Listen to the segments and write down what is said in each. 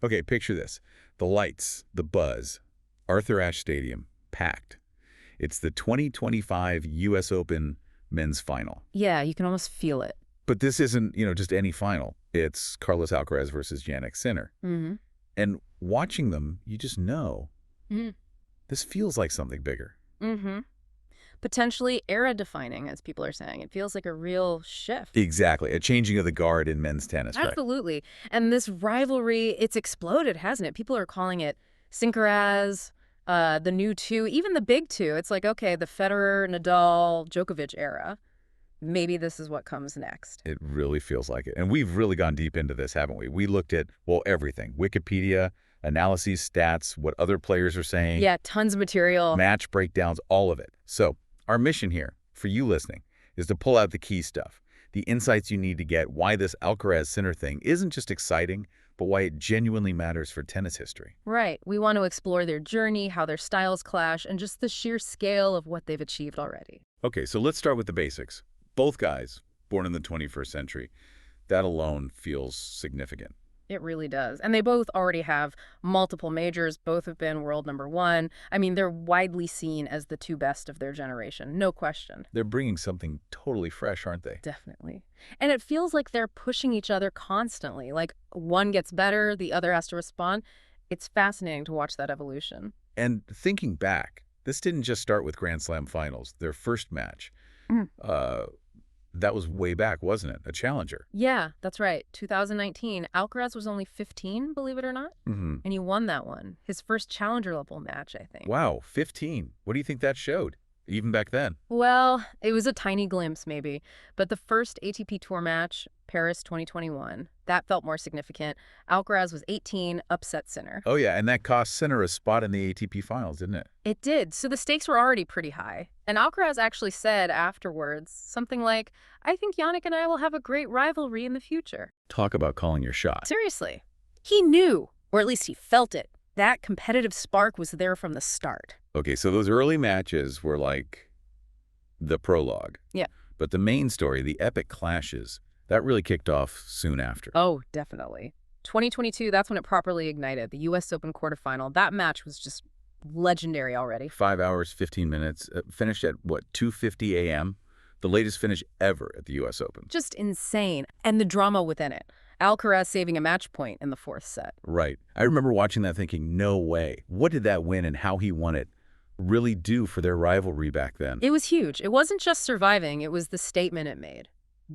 Okay, picture this. The lights, the buzz, Arthur Ashe Stadium, packed. It's the 2025 U.S. Open men's final. Yeah, you can almost feel it. But this isn't, just any final. It's Carlos Alcaraz versus Jannik Sinner. Mm-hmm. And watching them, you just know Mm-hmm. this feels like something bigger. Mm-hmm. Potentially era-defining, as people are saying. It feels like a real shift. Exactly. A changing of the guard in men's tennis, right? Absolutely. And this rivalry, it's exploded, hasn't it? People are calling it Sincaraz, the new two, even the big two. It's like, okay, the Federer, Nadal, Djokovic era. Maybe this is what comes next. It really feels like it. And we've really gone deep into this, haven't we? We looked at, everything. Wikipedia, analyses, stats, what other players are saying. Yeah, tons of material. Match breakdowns, all of it. So our mission here, for you listening, is to pull out the key stuff, the insights you need to get why this Alcaraz Sinner thing isn't just exciting, but why it genuinely matters for tennis history. Right. We want to explore their journey, how their styles clash, and just the sheer scale of what they've achieved already. Okay, so let's start with the basics. Both guys, born in the 21st century. That alone feels significant. It really does. And they both already have multiple majors. Both have been world number one. I mean, they're widely seen as the two best of their generation. No question. They're bringing something totally fresh, aren't they? Definitely. And it feels like they're pushing each other constantly. Like one gets better, the other has to respond. It's fascinating to watch that evolution. And thinking back, this didn't just start with Grand Slam finals, their first match. That was way back, wasn't it? A challenger. Yeah, that's right. 2019. Alcaraz was only 15, believe it or not. Mm-hmm. And he won that one. His first challenger level match, I think. Wow, 15. What do you think that showed, even back then? Well, it was a tiny glimpse, maybe. But the first ATP Tour match, Paris 2021, that felt more significant. Alcaraz was 18, upset Sinner. Oh, yeah, and that cost Sinner a spot in the ATP finals, didn't it? It did. So the stakes were already pretty high. And Alcaraz actually said afterwards something like, I think Jannik and I will have a great rivalry in the future. Talk about calling your shot. Seriously. He knew, or at least he felt it. That competitive spark was there from the start. Okay, so those early matches were like the prologue. Yeah. But the main story, the epic clashes, that really kicked off soon after. Oh, definitely. 2022, that's when it properly ignited. The U.S. Open quarterfinal. That match was just legendary already. 5 hours, 15 minutes, finished at, 2:50 a.m.? The latest finish ever at the U.S. Open. Just insane. And the drama within it. Alcaraz saving a match point in the fourth set. Right. I remember watching that thinking, no way. What did that win and how he won it really do for their rivalry back then? It was huge. It wasn't just surviving, it was the statement it made.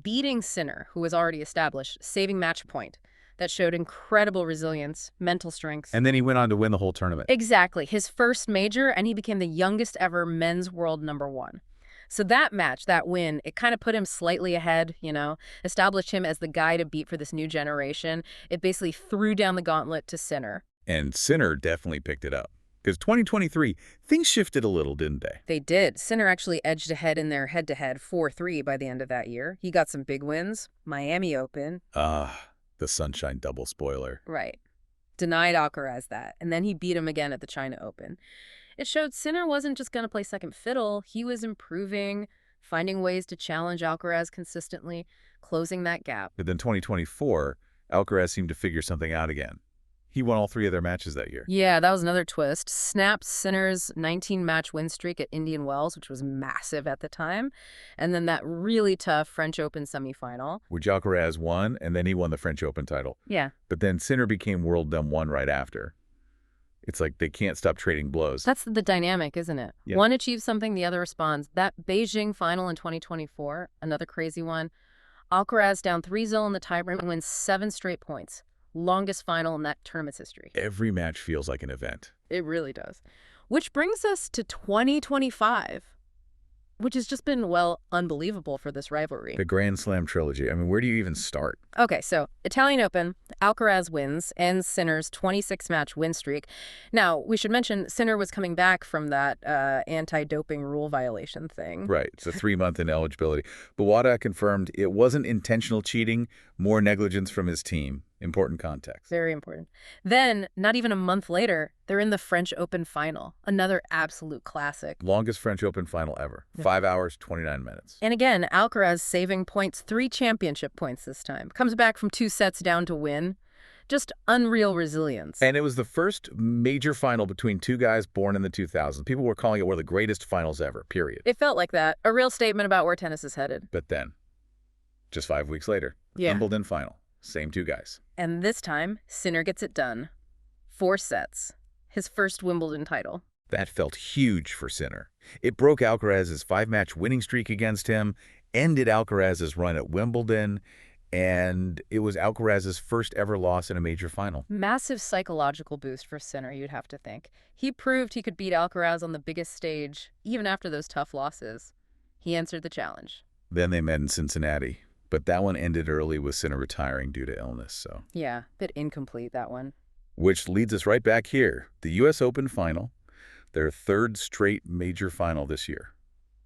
Beating Sinner, who was already established, saving match point. That showed incredible resilience, mental strength. And then he went on to win the whole tournament. Exactly. His first major, and he became the youngest ever men's world number one. So that match, that win, it kind of put him slightly ahead, established him as the guy to beat for this new generation. It basically threw down the gauntlet to Sinner. And Sinner definitely picked it up. Because 2023, things shifted a little, didn't they? They did. Sinner actually edged ahead in their head-to-head 4-3 by the end of that year. He got some big wins. Miami Open. The Sunshine Double spoiler. Right. Denied Alcaraz that. And then he beat him again at the China Open. It showed Sinner wasn't just going to play second fiddle. He was improving, finding ways to challenge Alcaraz consistently, closing that gap. But then 2024, Alcaraz seemed to figure something out again. He won all 3 of their matches that year. Yeah, that was another twist. Snapped Sinner's 19-match win streak at Indian Wells, which was massive at the time. And then that really tough French Open semifinal. Which Alcaraz won, and then he won the French Open title. Yeah. But then Sinner became world #1 right after. It's like they can't stop trading blows. That's the dynamic, isn't it? Yeah. One achieves something, the other responds. That Beijing final in 2024, another crazy one. Alcaraz down 3-0 in the tiebreak and wins 7 straight points. Longest final in that tournament's history. Every match feels like an event. It really does. Which brings us to 2025, which has just been, unbelievable for this rivalry. The Grand Slam trilogy. I mean, where do you even start? Okay, so Italian Open, Alcaraz wins, ends Sinner's 26-match win streak. Now, we should mention Sinner was coming back from that anti-doping rule violation thing. Right. It's a 3-month ineligibility. But WADA confirmed it wasn't intentional cheating, more negligence from his team. Important context. Very important. Then, not even a month later, they're in the French Open final. Another absolute classic. Longest French Open final ever. 5 hours, 29 minutes. And again, Alcaraz saving points, 3 championship points this time. Comes back from 2 sets down to win. Just unreal resilience. And it was the first major final between two guys born in the 2000s. People were calling it one of the greatest finals ever, period. It felt like that. A real statement about where tennis is headed. But then, just 5 weeks later, Yeah. Wimbledon final. Same two guys. And this time, Sinner gets it done. 4 sets. His first Wimbledon title. That felt huge for Sinner. It broke Alcaraz's 5-match winning streak against him, ended Alcaraz's run at Wimbledon, and it was Alcaraz's first ever loss in a major final. Massive psychological boost for Sinner, you'd have to think. He proved he could beat Alcaraz on the biggest stage, even after those tough losses. He answered the challenge. Then they met in Cincinnati, but that one ended early with Sinner retiring due to illness, so. Yeah, bit incomplete, that one. Which leads us right back here, the U.S. Open final, their 3rd straight major final this year.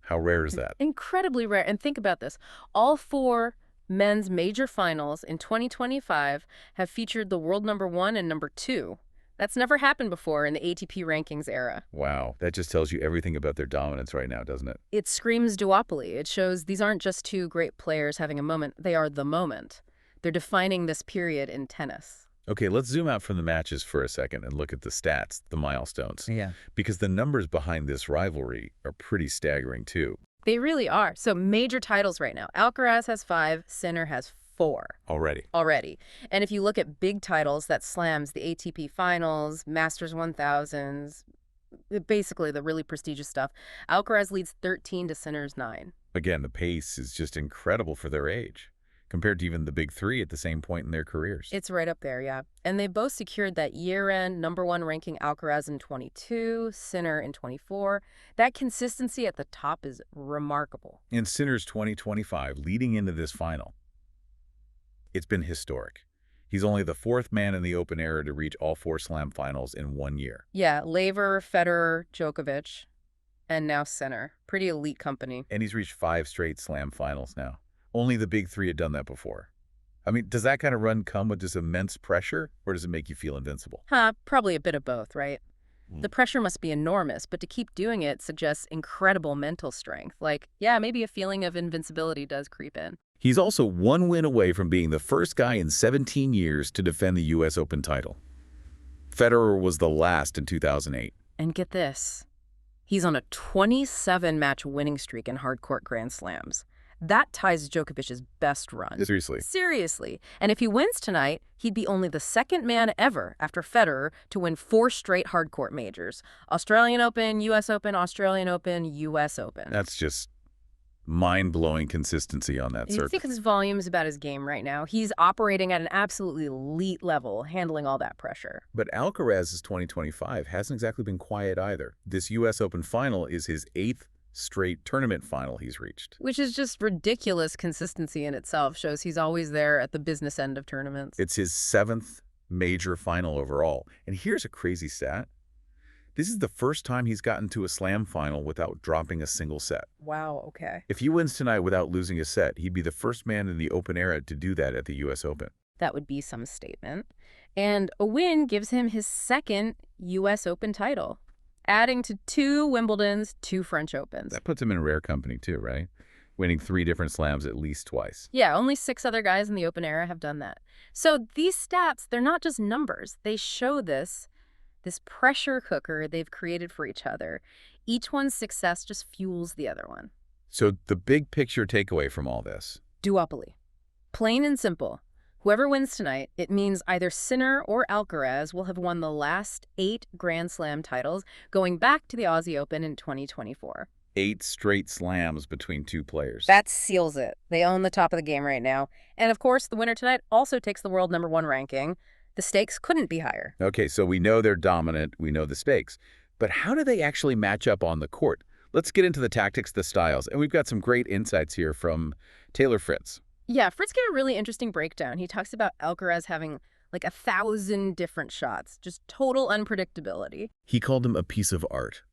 How rare is that? Incredibly rare. And think about this. All 4 men's major finals in 2025 have featured the world #1 and #2. That's never happened before in the ATP rankings era. Wow, that just tells you everything about their dominance right now, doesn't it? It screams duopoly. It shows these aren't just 2 great players having a moment. They are the moment. They're defining this period in tennis. Okay, let's zoom out from the matches for a second and look at the stats, the milestones. Yeah. Because the numbers behind this rivalry are pretty staggering, too. They really are. So major titles right now. Alcaraz has 5, Sinner has 4. Already. And if you look at big titles, that slams the ATP Finals, Masters 1000s, basically the really prestigious stuff. Alcaraz leads 13 to Sinner's 9. Again, the pace is just incredible for their age, compared to even the big 3 at the same point in their careers. It's right up there, yeah. And they both secured that year-end #1 ranking, Alcaraz in 22, Sinner in 24. That consistency at the top is remarkable. In Sinner's 2025, leading into this final, it's been historic. He's only the 4th man in the Open era to reach all 4 Slam finals in 1 year. Yeah, Laver, Federer, Djokovic, and now Sinner. Pretty elite company. And he's reached 5 straight Slam finals now. Only the big 3 had done that before. I mean, does that kind of run come with this immense pressure, or does it make you feel invincible? Probably a bit of both, right? The pressure must be enormous, but to keep doing it suggests incredible mental strength. Like, yeah, maybe a feeling of invincibility does creep in. He's also 1 win away from being the first guy in 17 years to defend the U.S. Open title. Federer was the last in 2008. And get this. He's on a 27-match winning streak in hardcourt Grand Slams. That ties Djokovic's best run. Seriously. Seriously. And if he wins tonight, he'd be only the 2nd man ever after Federer to win 4 straight hardcourt majors. Australian Open, U.S. Open, Australian Open, U.S. Open. That's just mind-blowing consistency on that You circuit. think his volume is about his game right now. He's operating at an absolutely elite level, handling all that pressure. But Alcaraz's 2025 hasn't exactly been quiet either. This U.S. Open final is his 8th straight tournament final he's reached. Which is just ridiculous consistency in itself. Shows he's always there at the business end of tournaments. It's his 7th major final overall. And here's a crazy stat. This is the first time he's gotten to a Slam final without dropping a single set. Wow, okay. If he wins tonight without losing a set, he'd be the first man in the Open era to do that at the U.S. Open. That would be some statement. And a win gives him his 2nd U.S. Open title, adding to 2 Wimbledons, 2 French Opens. That puts him in rare company too, right? Winning 3 different slams at least twice. Yeah, only 6 other guys in the Open era have done that. So these stats, they're not just numbers. They show this pressure cooker they've created for each other. Each one's success just fuels the other one. So the big picture takeaway from all this. Duopoly. Plain and simple. Whoever wins tonight, it means either Sinner or Alcaraz will have won the last 8 Grand Slam titles, going back to the Aussie Open in 2024. 8 straight slams between 2 players. That seals it. They own the top of the game right now. And of course, the winner tonight also takes the world #1 ranking. The stakes couldn't be higher. Okay, so we know they're dominant. We know the stakes. But how do they actually match up on the court? Let's get into the tactics, the styles. And we've got some great insights here from Taylor Fritz. Yeah, Fritz gave a really interesting breakdown. He talks about Alcaraz having like 1,000 different shots, just total unpredictability. He called him a piece of art,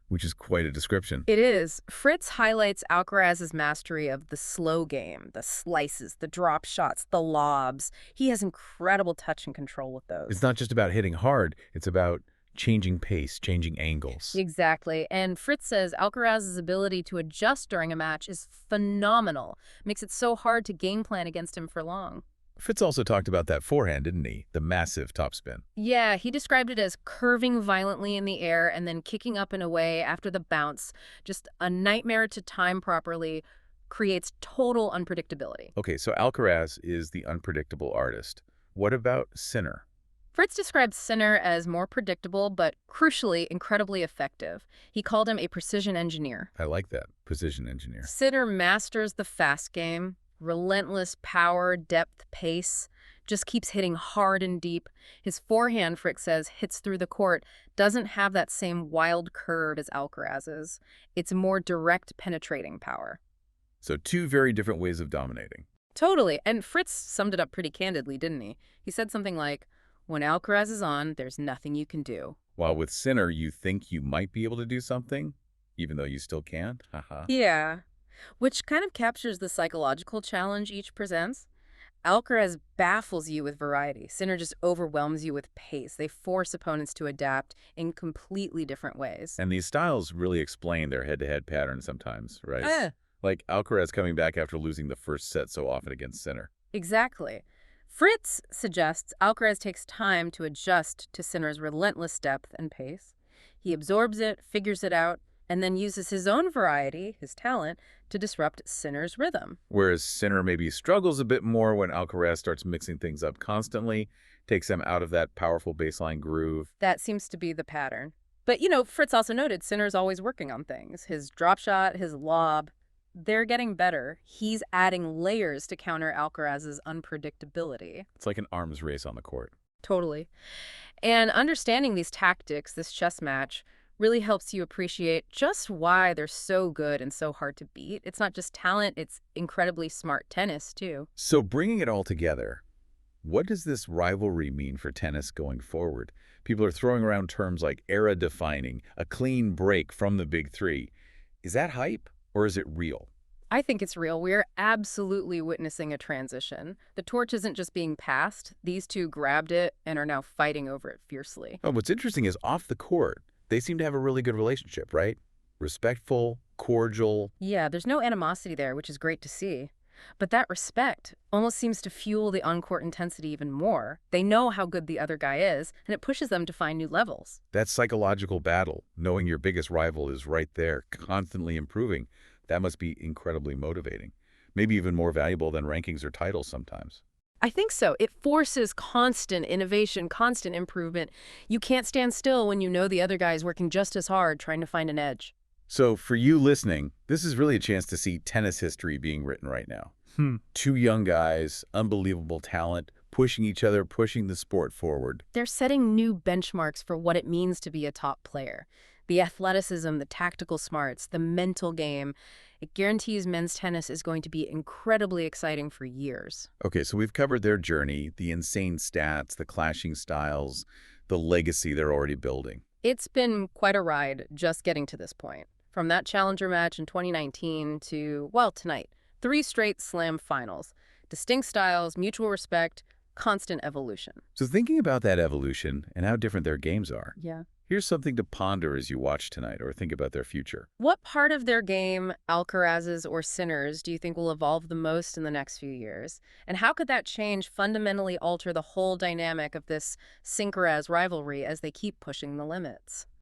which is quite a description. It is. Fritz highlights Alcaraz's mastery of the slow game, the slices, the drop shots, the lobs. He has incredible touch and control with those. It's not just about hitting hard. It's about changing pace, changing angles. Exactly. And Fritz says Alcaraz's ability to adjust during a match is phenomenal. Makes it so hard to game plan against him for long. Fritz also talked about that forehand, didn't he? The massive topspin. Yeah, he described it as curving violently in the air and then kicking up and away after the bounce. Just a nightmare to time properly, creates total unpredictability. Okay, so Alcaraz is the unpredictable artist. What about Sinner? Fritz described Sinner as more predictable, but crucially, incredibly effective. He called him a precision engineer. I like that. Precision engineer. Sinner masters the fast game, relentless power, depth, pace, just keeps hitting hard and deep. His forehand, Fritz says, hits through the court, doesn't have that same wild curve as Alcaraz's. It's more direct penetrating power. So two very different ways of dominating. Totally. And Fritz summed it up pretty candidly, didn't he? He said something like, when Alcaraz is on, there's nothing you can do. While with Sinner, you think you might be able to do something, even though you still can't. Haha. Yeah, which kind of captures the psychological challenge each presents. Alcaraz baffles you with variety. Sinner just overwhelms you with pace. They force opponents to adapt in completely different ways. And these styles really explain their head-to-head pattern sometimes, right? Eh, Like Alcaraz coming back after losing the first set so often against Sinner. exactly. Fritz suggests Alcaraz takes time to adjust to Sinner's relentless depth and pace. He absorbs it, figures it out, and then uses his own variety, his talent, to disrupt Sinner's rhythm. Whereas Sinner maybe struggles a bit more when Alcaraz starts mixing things up constantly, takes him out of that powerful baseline groove. That seems to be the pattern. But, Fritz also noted Sinner's always working on things. His drop shot, his lob, they're getting better. He's adding layers to counter Alcaraz's unpredictability. It's like an arms race on the court. Totally. And understanding these tactics, this chess match, really helps you appreciate just why they're so good and so hard to beat. It's not just talent, it's incredibly smart tennis, too. So bringing it all together, what does this rivalry mean for tennis going forward? People are throwing around terms like era-defining, a clean break from the big three. Is that hype or is it real? I think it's real. We're absolutely witnessing a transition. The torch isn't just being passed. These two grabbed it and are now fighting over it fiercely. Oh, what's interesting is off the court, they seem to have a really good relationship, right? Respectful, cordial. Yeah, there's no animosity there, which is great to see. But that respect almost seems to fuel the on-court intensity even more. They know how good the other guy is, and it pushes them to find new levels. That psychological battle, knowing your biggest rival is right there, constantly improving, that must be incredibly motivating. Maybe even more valuable than rankings or titles sometimes. I think so. It forces constant innovation, constant improvement. You can't stand still when you know the other guy is working just as hard trying to find an edge. So for you listening, this is really a chance to see tennis history being written right now. Two young guys, unbelievable talent, pushing each other, pushing the sport forward. They're setting new benchmarks for what it means to be a top player. The athleticism, the tactical smarts, the mental game. It guarantees men's tennis is going to be incredibly exciting for years. Okay, so we've covered their journey, the insane stats, the clashing styles, the legacy they're already building. It's been quite a ride just getting to this point. From that challenger match in 2019 to, well, tonight. 3 straight slam finals. Distinct styles, mutual respect, constant evolution. So thinking about that evolution and how different their games are, Yeah. here's something to ponder as you watch tonight or think about their future. What part of their game, Alcaraz's or Sinner's, do you think will evolve the most in the next few years? And how could that change fundamentally alter the whole dynamic of this Sincaraz rivalry as they keep pushing the limits?